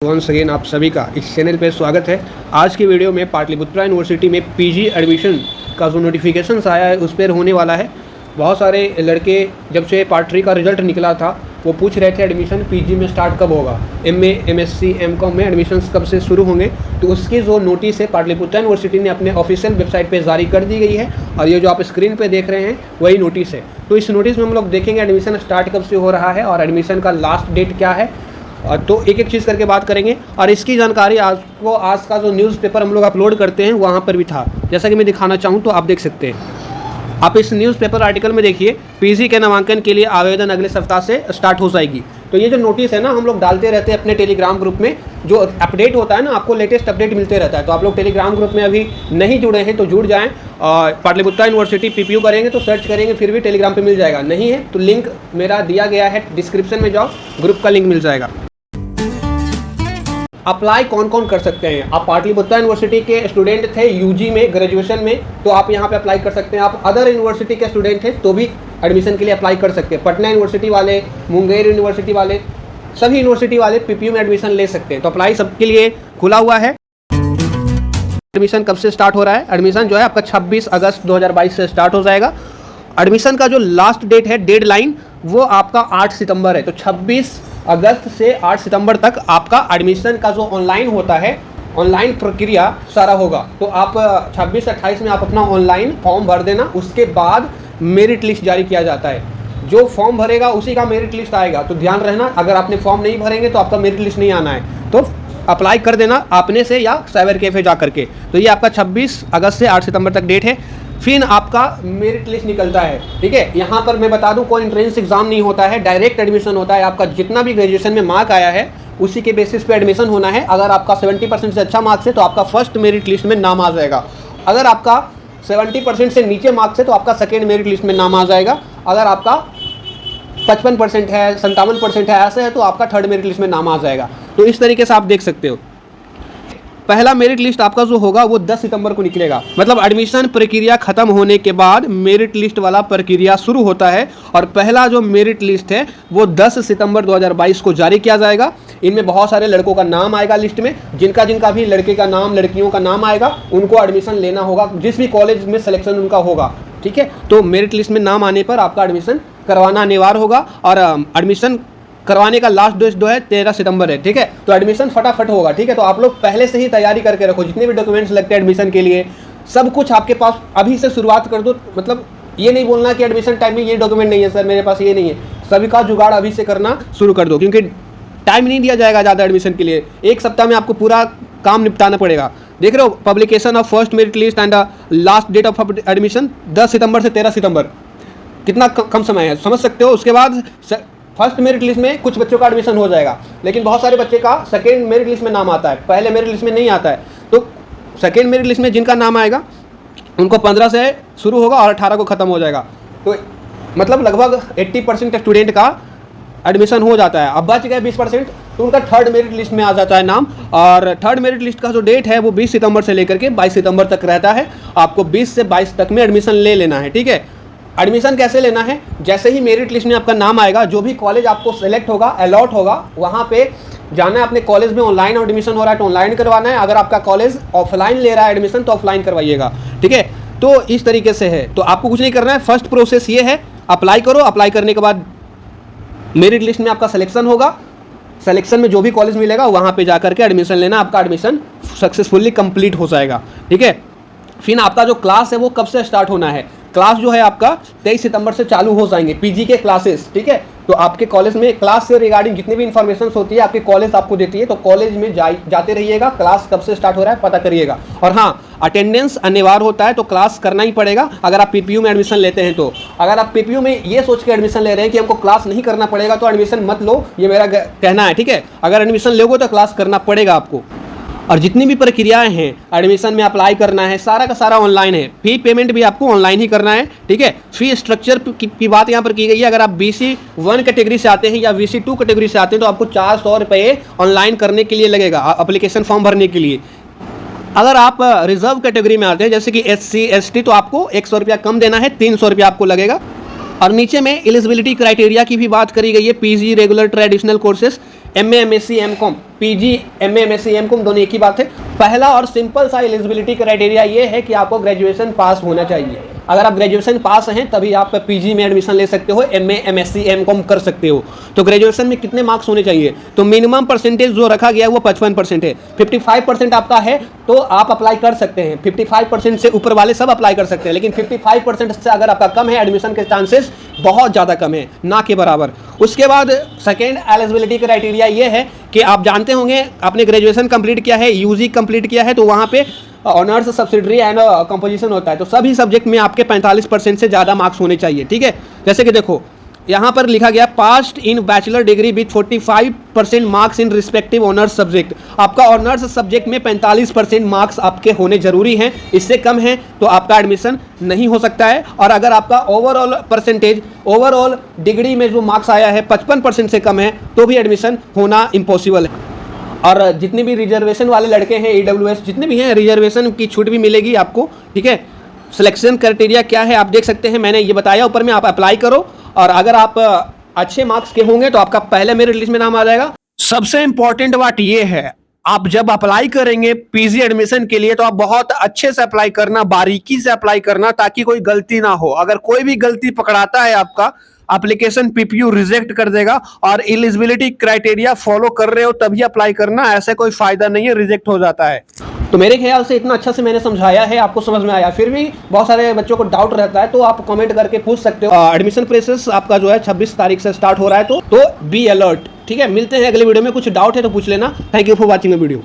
Once again आप सभी का इस चैनल पे स्वागत है। आज की वीडियो में पाटलिपुत्रा यूनिवर्सिटी में पीजी एडमिशन का जो नोटिफिकेशन आया है उस पर होने वाला है। बहुत सारे लड़के जब से पार्ट 3 का रिजल्ट निकला था वो पूछ रहे थे एडमिशन पीजी में स्टार्ट कब होगा, एमए, एमएससी, एमकॉम में एडमिशन कब से शुरू होंगे। तो उसकी जो नोटिस है पाटलिपुत्रा यूनिवर्सिटी ने अपने ऑफिशियल वेबसाइट पे जारी कर दी गई है और ये जो आप स्क्रीन पे देख रहे हैं वही नोटिस है। तो इस नोटिस में हम लोग देखेंगे एडमिशन स्टार्ट कब से हो रहा है और एडमिशन का लास्ट डेट क्या है, तो एक एक चीज़ करके बात करेंगे। और इसकी जानकारी आपको आज का जो न्यूज़पेपर हम लोग अपलोड करते हैं वहाँ पर भी था, जैसा कि मैं दिखाना चाहूँ तो आप देख सकते हैं। आप इस न्यूज़पेपर आर्टिकल में देखिए, पीजी के नामांकन के लिए आवेदन अगले सप्ताह से स्टार्ट हो जाएगी। तो ये जो नोटिस है ना, हम लोग डालते रहते हैं अपने टेलीग्राम ग्रुप में, जो अपडेट होता है ना आपको लेटेस्ट अपडेट मिलते रहता है। तो आप लोग टेलीग्राम ग्रुप में अभी नहीं जुड़े हैं तो जुड़ जाएं। और पाटलिपुत्रा यूनिवर्सिटी पीपीयू करेंगे तो सर्च करेंगे फिर भी टेलीग्राम पे मिल जाएगा, नहीं है तो लिंक मेरा दिया गया है डिस्क्रिप्शन में, जाओ ग्रुप का लिंक मिल जाएगा। अप्लाई कौन कौन कर सकते हैं? आप पाटलिपुत्रा यूनिवर्सिटी के स्टूडेंट थे यूजी में, ग्रेजुएशन में, तो आप यहाँ पे अप्लाई कर सकते हैं। आप अदर यूनिवर्सिटी के स्टूडेंट हैं तो भी एडमिशन के लिए अप्लाई कर सकते हैं। पटना यूनिवर्सिटी वाले, मुंगेर यूनिवर्सिटी वाले, सभी यूनिवर्सिटी वाले पीपीयू में एडमिशन ले सकते हैं। तो अप्लाई सबके लिए खुला हुआ है। एडमिशन कब से स्टार्ट हो रहा है? एडमिशन जो है आपका 26 अगस्त 2022 से स्टार्ट हो जाएगा। एडमिशन का जो लास्ट डेट है, डेडलाइन, वो आपका 8 सितंबर है। तो 26 अगस्त से 8 सितंबर तक आपका एडमिशन का जो ऑनलाइन होता है, ऑनलाइन प्रक्रिया सारा होगा। तो आप 26 से 28 में आप अपना ऑनलाइन फॉर्म भर देना। उसके बाद मेरिट लिस्ट जारी किया जाता है। जो फॉर्म भरेगा उसी का मेरिट लिस्ट आएगा। तो ध्यान रहना, अगर आपने फॉर्म नहीं भरेंगे तो आपका मेरिट लिस्ट नहीं आना है। तो अप्लाई कर देना अपने से या साइबर कैफे जा करके। तो ये आपका 26 अगस्त से 8 सितंबर तक डेट है। फिर आपका मेरिट लिस्ट निकलता है, ठीक है। यहाँ पर मैं बता दूं, कोई एंट्रेंस एग्जाम नहीं होता है, डायरेक्ट एडमिशन होता है। आपका जितना भी ग्रेजुएशन में मार्क आया है उसी के बेसिस पे एडमिशन होना है। अगर आपका 70% से अच्छा मार्क्स है तो आपका फर्स्ट मेरिट लिस्ट में नाम आ जाएगा। अगर आपका 70% से नीचे मार्क्स है तो आपका सेकेंड मेरिट लिस्ट में नाम आ जाएगा। अगर आपका 55% है, 57% है, ऐसे है तो आपका थर्ड मेरिट लिस्ट में नाम आ जाएगा। तो इस तरीके से आप देख सकते हो। पहला मेरिट लिस्ट आपका जो होगा वो 10 सितंबर को निकलेगा। मतलब एडमिशन प्रक्रिया खत्म होने के बाद मेरिट लिस्ट वाला प्रक्रिया शुरू होता है और पहला जो मेरिट लिस्ट है वो 10 सितंबर 2022 को जारी किया जाएगा। इनमें बहुत सारे लड़कों का नाम आएगा लिस्ट में। जिनका जिनका भी लड़के का नाम, लड़कियों का नाम आएगा उनको एडमिशन लेना होगा, जिस भी कॉलेज में सिलेक्शन उनका होगा, ठीक है। तो मेरिट लिस्ट में नाम आने पर आपका एडमिशन करवाना अनिवार्य होगा। और एडमिशन करवाने का लास्ट डेट जो है 13 सितंबर है, ठीक है। तो एडमिशन फटाफट होगा, ठीक है। तो आप लोग पहले से ही तैयारी करके रखो। जितने भी डॉक्यूमेंट्स लगते हैं एडमिशन के लिए सब कुछ आपके पास अभी से शुरुआत कर दो। मतलब ये नहीं बोलना कि एडमिशन टाइम में ये डॉक्यूमेंट नहीं है सर मेरे पास, ये नहीं है। सभी का जुगाड़ अभी से करना शुरू कर दो, क्योंकि टाइम नहीं दिया जाएगा ज़्यादा एडमिशन के लिए। एक सप्ताह में आपको पूरा काम निपटाना पड़ेगा। देख रहे हो, publication of first merit list and last date of admission 10 सितंबर से 13 सितंबर, कितना कम समय है, समझ सकते हो। उसके बाद फर्स्ट मेरिट लिस्ट में कुछ बच्चों का एडमिशन हो जाएगा, लेकिन बहुत सारे बच्चे का सेकेंड मेरिट लिस्ट में नाम आता है, पहले मेरिट लिस्ट में नहीं आता है। तो सेकेंड मेरिट लिस्ट में जिनका नाम आएगा उनको 15 से शुरू होगा और 18 को ख़त्म हो जाएगा। तो मतलब लगभग 80% स्टूडेंट का एडमिशन हो जाता है। अब बच गए 20%, तो उनका थर्ड मेरिट लिस्ट में आ जाता है नाम। और थर्ड मेरिट लिस्ट का जो डेट है वो 20 सितंबर से लेकर के 22 सितंबर तक रहता है। आपको 20 से 22 तक में एडमिशन ले लेना है, ठीक है। एडमिशन कैसे लेना है? जैसे ही मेरिट लिस्ट में आपका नाम आएगा, जो भी कॉलेज आपको सेलेक्ट होगा, अलॉट होगा, वहाँ पे जाना है। अपने कॉलेज में ऑनलाइन एडमिशन हो रहा है तो ऑनलाइन करवाना है। अगर आपका कॉलेज ऑफलाइन ले रहा है एडमिशन तो ऑफलाइन करवाइएगा, ठीक है। तो इस तरीके से है। तो आपको कुछ नहीं करना है, फर्स्ट प्रोसेस ये है, अप्लाई करो। अप्लाई करने के बाद मेरिट लिस्ट में आपका सिलेक्शन होगा। सिलेक्शन में जो भी कॉलेज मिलेगा वहाँ पर जा करके एडमिशन लेना। आपका एडमिशन सक्सेसफुली कंप्लीट हो जाएगा, ठीक है। फिर आपका जो क्लास है वो कब से स्टार्ट होना है? क्लास जो है आपका 23 सितंबर से चालू हो जाएंगे पीजी के क्लासेस, ठीक है। तो आपके कॉलेज में क्लास से रिगार्डिंग जितनी भी इन्फॉर्मेशन होती है आपके कॉलेज आपको देती है। तो कॉलेज में जाते रहिएगा, क्लास कब से स्टार्ट हो रहा है पता करिएगा। और हाँ, अटेंडेंस अनिवार्य होता है तो क्लास करना ही पड़ेगा अगर आप पीपीयू में एडमिशन लेते हैं। तो अगर आप पीपीयू में ये सोच के एडमिशन ले रहे हैं कि हमको क्लास नहीं करना पड़ेगा तो एडमिशन मत लो, ये मेरा कहना है, ठीक है। अगर एडमिशन लोगे तो क्लास करना पड़ेगा आपको। और जितनी भी प्रक्रियाएं हैं एडमिशन में अप्लाई करना है, सारा का सारा ऑनलाइन है। फी पेमेंट भी आपको ऑनलाइन ही करना है, ठीक है। फी स्ट्रक्चर की बात यहाँ पर की गई है। अगर आप BC1 कैटेगरी से आते हैं या BC2 कैटेगरी से आते हैं तो आपको 400 रुपये ऑनलाइन करने के लिए लगेगा, एप्लीकेशन फॉर्म भरने के लिए। अगर आप रिजर्व कैटेगरी में आते हैं जैसे कि SC ST तो आपको 100 रुपया कम देना है, 300 रुपया आपको लगेगा। और नीचे में एलिजिबिलिटी क्राइटेरिया की भी बात करी गई है। PG, regular, traditional courses, MA, MSc, MCom PG, MA, MSc, MCom दोनों एक ही बात है। पहला और सिंपल सा एलिजिबिलिटी क्राइटेरिया ये है कि आपको ग्रेजुएशन पास होना चाहिए। अगर आप ग्रेजुएशन पास हैं तभी आप पीजी में एडमिशन ले सकते हो, एमए, एमएससी, एमकॉम कर सकते हो। तो ग्रेजुएशन में कितने मार्क्स होने चाहिए? तो मिनिमम परसेंटेज जो रखा गया है वो 55% है। 55% आपका है तो आप अप्लाई कर सकते हैं। 55% से ऊपर वाले सब अप्लाई कर सकते हैं, लेकिन 55% से अगर आपका कम है, एडमिशन के चांसेस बहुत ज़्यादा कम है, ना के बराबर। उसके बाद सेकेंड एलिजिबिलिटी क्राइटेरिया ये है कि आप जानते होंगे, आपने ग्रेजुएशन कंप्लीट किया है, यूजी कंप्लीट किया है, तो वहाँ पे ऑनर्स, सब्सिडरी एंड कंपोजिशन होता है। तो सभी सब्जेक्ट में आपके 45% से ज़्यादा मार्क्स होने चाहिए, ठीक है। जैसे कि देखो यहाँ पर लिखा गया passed in bachelor degree with 45% marks in respective honours subject. आपका ऑनर्स सब्जेक्ट में 45% मार्क्स आपके होने जरूरी हैं। इससे कम है तो आपका एडमिशन नहीं हो सकता है। और अगर आपका ओवरऑल परसेंटेज, ओवरऑल डिग्री में जो मार्क्स आया है 55% से कम है तो भी एडमिशन होना इम्पॉसिबल है। और जितने भी रिजर्वेशन वाले लड़के हैं, ईडब्ल्यूएस जितने भी हैं, रिजर्वेशन की छूट भी मिलेगी आपको, ठीक है। सिलेक्शन क्राइटेरिया क्या है आप देख सकते हैं, मैंने ये बताया ऊपर में। आप अप्लाई करो और अगर आप अच्छे मार्क्स के होंगे तो आपका पहले मेरिट लिस्ट में नाम आ जाएगा। सबसे इंपॉर्टेंट बात ये है, आप जब अप्लाई करेंगे पीजी एडमिशन के लिए तो आप बहुत अच्छे से अप्लाई करना, बारीकी से अप्लाई करना, ताकि कोई गलती ना हो। अगर कोई भी गलती पकड़ाता है आपका, एप्लीकेशन पीपीयू रिजेक्ट कर देगा। और एलिजिबिलिटी क्राइटेरिया फॉलो कर रहे हो तभी अप्लाई करना, ऐसे कोई फायदा नहीं है, रिजेक्ट हो जाता है। तो मेरे ख्याल से इतना अच्छा से मैंने समझाया है, आपको समझ में आया। फिर भी बहुत सारे बच्चों को डाउट रहता है तो आप कमेंट करके पूछ सकते हो। एडमिशन प्रोसेस आपका जो है 26 तारीख से स्टार्ट हो रहा है, तो बी अलर्ट, ठीक है। मिलते हैं अगले वीडियो में। कुछ डाउट है तो पूछ लेना। Thank you for watching the video.